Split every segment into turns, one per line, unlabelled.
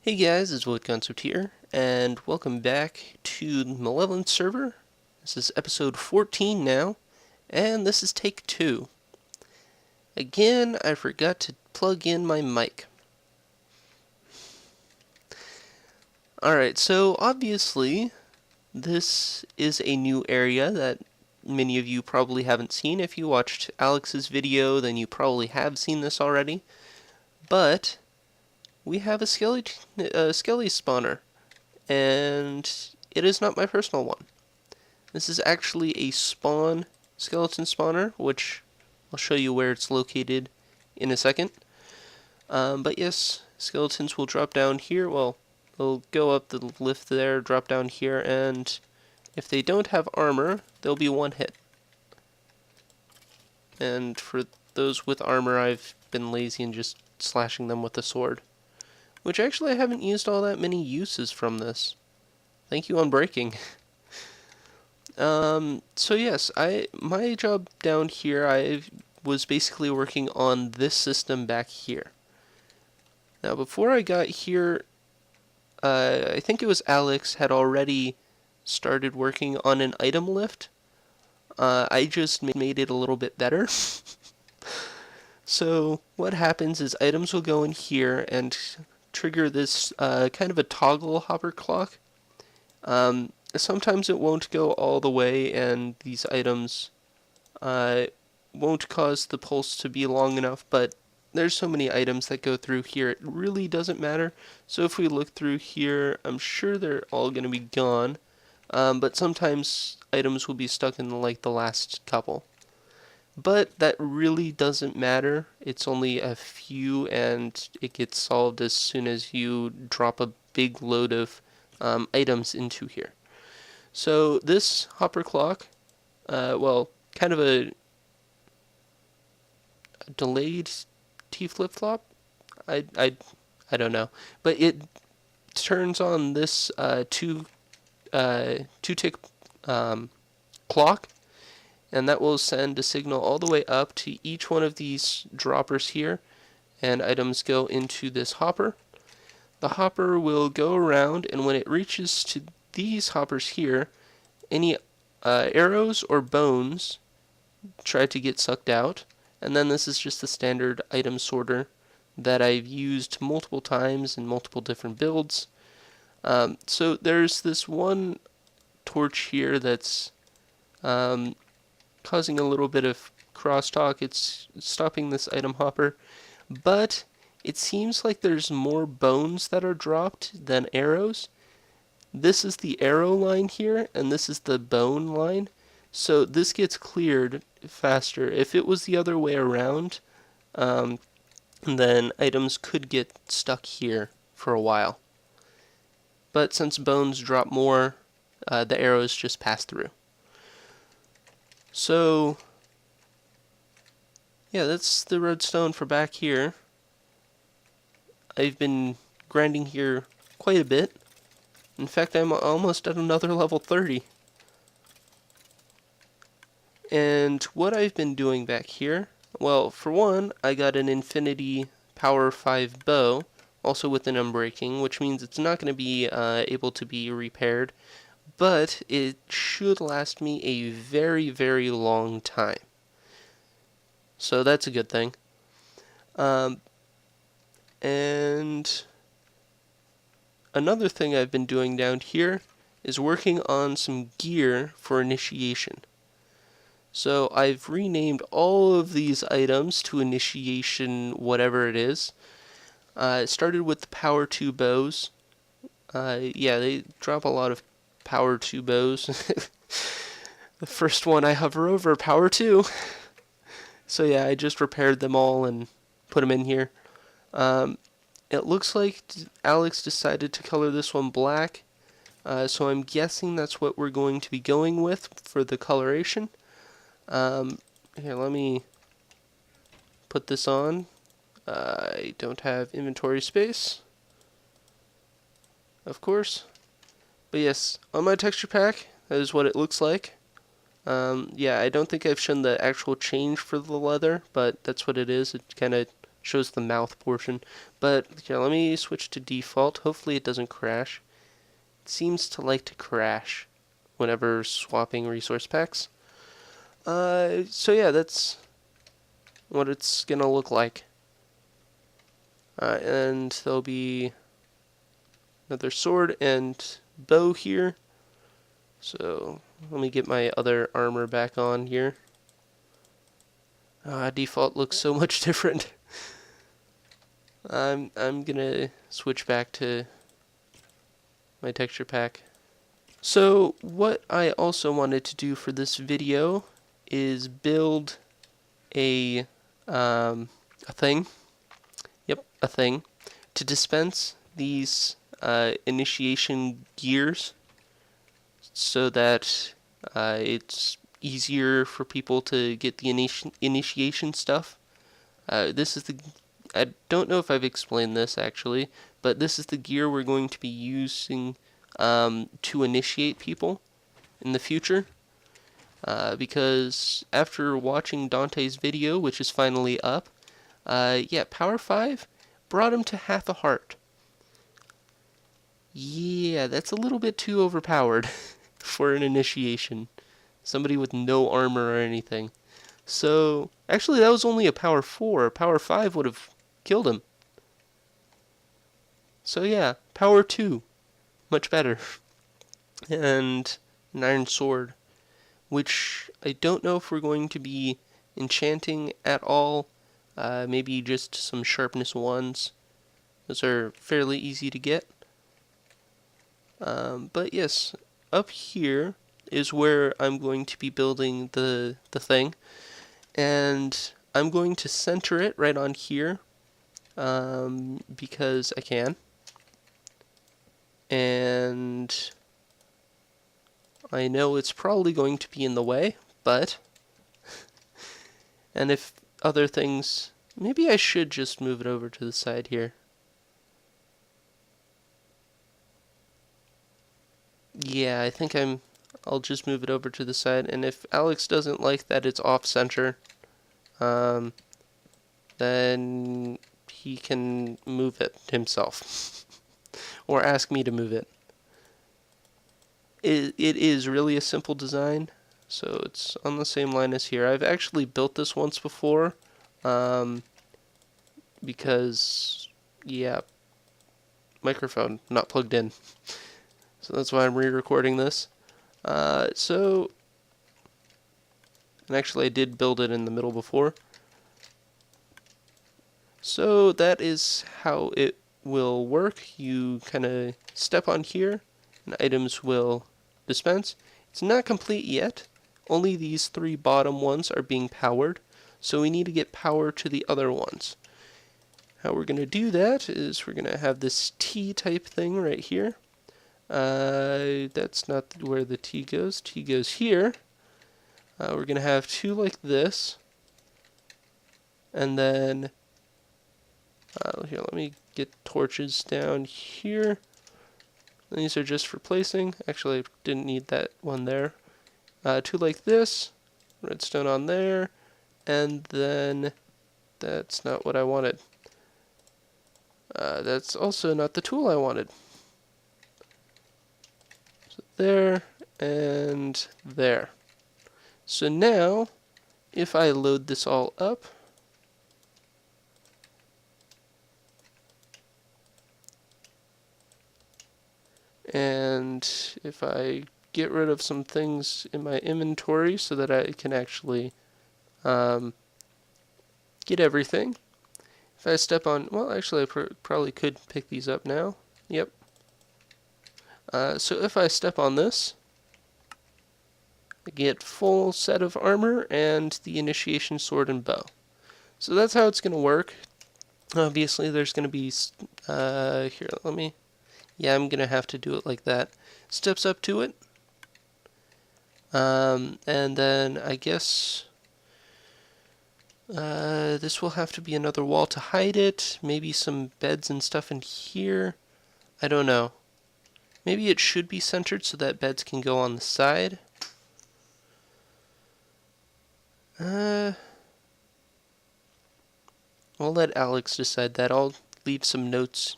Hey guys, it's Bucketzone here, and welcome back to the Malevolence server. This is episode 14 now, and this is take 2. Again, I forgot to plug in my mic. Alright, so obviously, this is a new area that many of you probably haven't seen. If you watched Alex's video, then you probably have seen this already. But we have a Skele spawner, and it is not my personal one. This is actually a spawn skeleton spawner, which I'll show you where it's located in a second. But yes, skeletons will drop down here. Well, they'll go up the lift there, drop down here, and if they don't have armor, they'll be one hit. And for those with armor, I've been lazy and just slashing them with a sword. Which actually I haven't used all that many uses from this. Thank you, Unbreaking. So yes, my job down here, I was basically working on this system back here. Now before I got here, I think it was Alex had already started working on an item lift. I just made it a little bit better. So what happens is items will go in here and trigger this kind of a toggle hopper clock. Sometimes it won't go all the way, and these items won't cause the pulse to be long enough, but there's so many items that go through here, it really doesn't matter. So if we look through here, I'm sure they're all going to be gone, but sometimes items will be stuck in like the last couple. But that really doesn't matter. It's only a few, and it gets solved as soon as you drop a big load of items into here. So this hopper clock, well, kind of a delayed T flip-flop? I don't know. But it turns on this two-tick clock, and that will send a signal all the way up to each one of these droppers here, and items go into this hopper. The hopper will go around, and when it reaches to these hoppers here, any arrows or bones try to get sucked out, and then this is just the standard item sorter that I've used multiple times in multiple different builds. So there's this one torch here that's causing a little bit of crosstalk. It's stopping this item hopper, but it seems like there's more bones that are dropped than arrows. This is the arrow line here, and this is the bone line. So this gets cleared faster. If it was the other way around, then items could get stuck here for a while. But since bones drop more, the arrows just pass through. So, yeah, that's the redstone for back here. I've been grinding here quite a bit. In fact, I'm almost at another level 30. And what I've been doing back here, well, for one, I got an Infinity Power 5 bow, also with an Unbreaking, which means it's not going to be able to be repaired, but it should last me a very, very long time. So that's a good thing. And another thing I've been doing down here is working on some gear for initiation. So I've renamed all of these items to initiation whatever it is. It started with the Power 2 bows. Yeah, they drop a lot of Power 2 bows. The first one I hover over, Power 2. So yeah, I just repaired them all and put them in here. It looks like Alex decided to color this one black. So I'm guessing that's what we're going to be going with for the coloration. Here, let me put this on. I don't have inventory space, of course. But yes, on my texture pack, that is what it looks like. Yeah, I don't think I've shown the actual change for the leather, but that's what it is. It kind of shows the mouth portion. But here, let me switch to default. Hopefully it doesn't crash. It seems to like to crash whenever swapping resource packs. So yeah, that's what it's gonna look like. And there'll be another sword and bow here. So let me get my other armor back on here. Default looks so much different. I'm gonna switch back to my texture pack. So what I also wanted to do for this video is build a thing. Yep, a thing to dispense these initiation gears, so that it's easier for people to get the initiation stuff. This is the, I don't know if I've explained this actually, but this is the gear we're going to be using to initiate people in the future. Because after watching Dante's video, which is finally up, yeah, Power 5 brought him to half a heart. Yeah, that's a little bit too overpowered for an initiation. Somebody with no armor or anything. So, actually that was only a Power 4. Power 5 would have killed him. So yeah, Power 2. Much better. And an Iron Sword, which I don't know if we're going to be enchanting at all. Maybe just some Sharpness 1s. Those are fairly easy to get. But yes, up here is where I'm going to be building the thing. And I'm going to center it right on here, because I can. And I know it's probably going to be in the way, but... and if other things... maybe I should just move it over to the side here. Yeah, I think I'll just move it over to the side, and if Alex doesn't like that it's off-center, then he can move it himself. Or ask me to move it. It is really a simple design, so it's on the same line as here. I've actually built this once before, because, yeah, microphone not plugged in. So that's why I'm re-recording this. And actually I did build it in the middle before. So that is how it will work. You kind of step on here, and items will dispense. It's not complete yet. Only these 3 bottom ones are being powered, so we need to get power to the other ones. How we're going to do that is we're going to have this T type thing right here. That's not where the T goes. T goes here. We're going to have 2 like this. And then, here, let me get torches down here. These are just for placing. Actually, I didn't need that one there. 2 like this. Redstone on there. And then, that's not what I wanted. That's also not the tool I wanted. There, and there. So now, if I load this all up, and if I get rid of some things in my inventory so that I can actually get everything. If I step on, well, actually I probably could pick these up now. Yep. So if I step on this, I get full set of armor and the initiation sword and bow. So that's how it's going to work. Obviously there's going to be, here, let me, yeah, I'm going to have to do it like that. Steps up to it. And then I guess this will have to be another wall to hide it. Maybe some beds and stuff in here. I don't know. Maybe it should be centered so that beds can go on the side. I'll let Alex decide that. I'll leave some notes.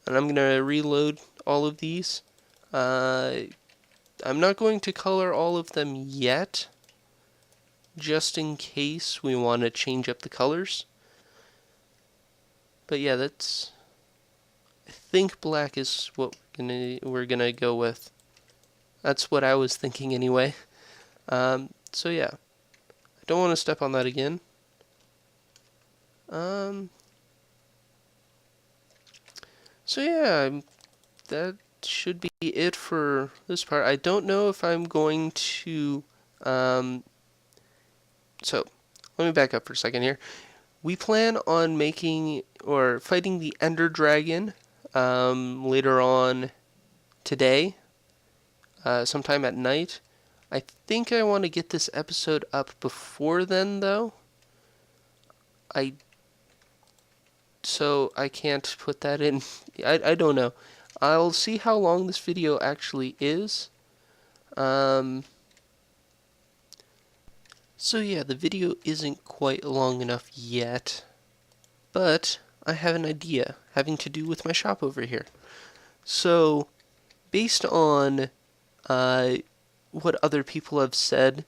And I'm going to reload all of these. I'm not going to color all of them yet, just in case we want to change up the colors. But yeah, that's... I think black is what we're gonna go with. That's what I was thinking anyway. So yeah, I don't want to step on that again. So yeah, that should be it for this part. I don't know if I'm going to... So, let me back up for a second here. We plan on making, or fighting the Ender Dragon later on today, sometime at night. I think I want to get this episode up before then, though. So I can't put that in. I don't know. I'll see how long this video actually is. So yeah, the video isn't quite long enough yet, but I have an idea having to do with my shop over here. So, based on what other people have said,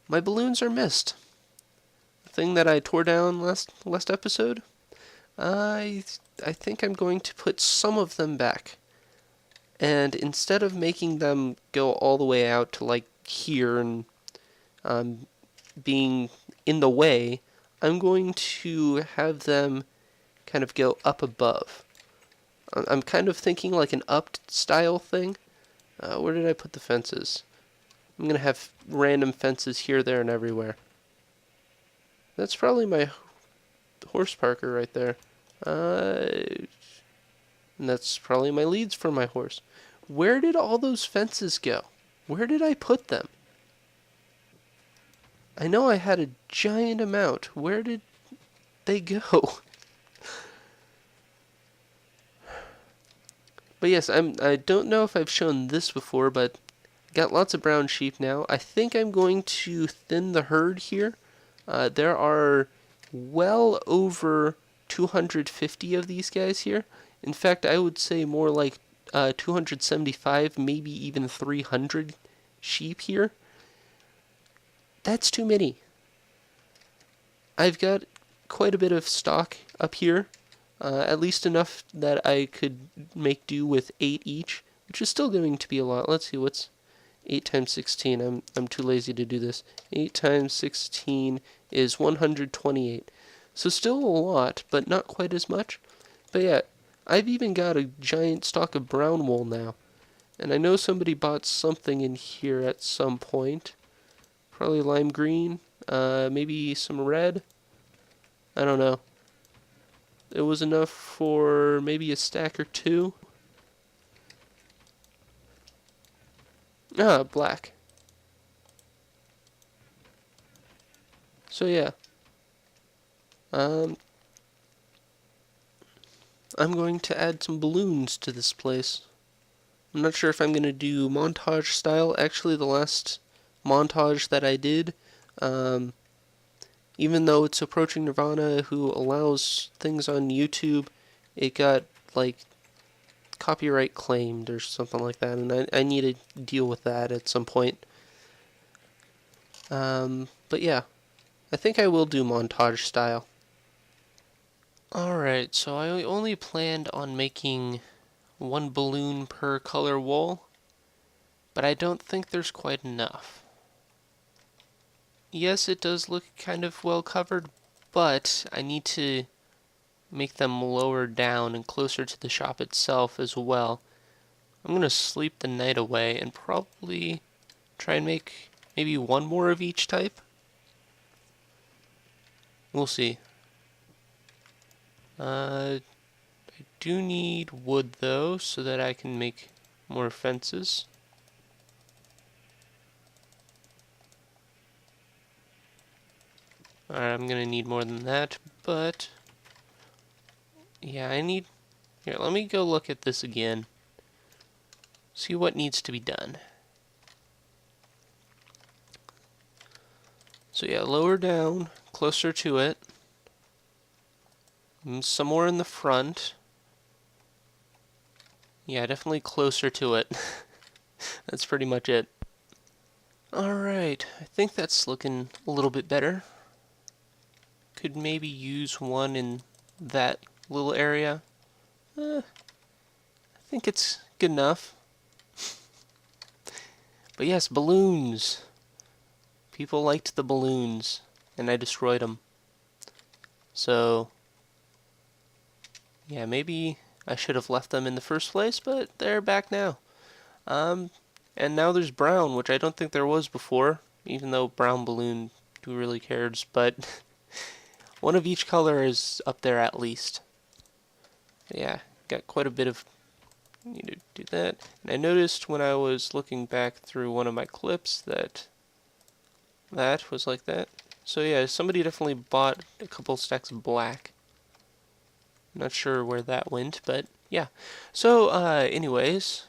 my balloons are missed. The thing that I tore down last episode, I think I'm going to put some of them back. And instead of making them go all the way out to like here and being in the way, I'm going to have them kind of go up above. I'm kind of thinking like an up style thing. Where did I put the fences? I'm going to have random fences here, there, and everywhere. That's probably my horse parker right there. And that's probably my leads for my horse. Where did all those fences go? Where did I put them? I know I had a giant amount. Where did they go? But yes, I don't know if I've shown this before, but got lots of brown sheep now. I think I'm going to thin the herd here. There are well over 250 of these guys here. In fact, I would say more like 275, maybe even 300 sheep here. That's too many. I've got quite a bit of stock up here. At least enough that I could make do with 8 each, which is still going to be a lot. Let's see, what's 8 times 16? I'm too lazy to do this. 8 times 16 is 128. So still a lot, but not quite as much. But yeah, I've even got a giant stock of brown wool now. And I know somebody bought something in here at some point. Probably lime green, maybe some red. I don't know. It was enough for maybe a stack or two. Ah, black. So yeah. I'm going to add some balloons to this place. I'm not sure if I'm going to do montage style. Actually, the last montage that I did, even though it's approaching Nirvana, who allows things on YouTube, it got, like, copyright claimed or something like that, and I need to deal with that at some point. But yeah, I think I will do montage style. Alright, so I only planned on making 1 balloon per color wool, but I don't think there's quite enough. Yes, it does look kind of well covered, but I need to make them lower down and closer to the shop itself as well. I'm going to sleep the night away and probably try and make maybe 1 more of each type. We'll see. I do need wood though, so that I can make more fences. Alright, I'm gonna need more than that, but yeah, I need... Here, let me go look at this again. See what needs to be done. So yeah, lower down, closer to it. Some more in the front. Yeah, definitely closer to it. That's pretty much it. Alright, I think that's looking a little bit better. Could maybe use one in that little area. I think it's good enough. But yes, balloons. People liked the balloons, and I destroyed them. So, yeah, maybe I should have left them in the first place, but they're back now. And now there's brown, which I don't think there was before, even though brown balloon, who really cares, but one of each color is up there at least. Yeah, got quite a bit of, need to do that. And I noticed when I was looking back through one of my clips that that was like that. So yeah, somebody definitely bought a couple stacks of black. Not sure where that went, but yeah. So anyways,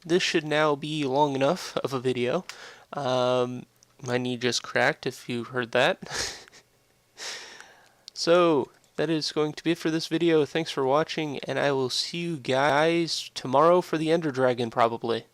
this should now be long enough of a video. My knee just cracked, if you heard that. So, that is going to be it for this video. Thanks for watching, and I will see you guys tomorrow for the Ender Dragon, probably.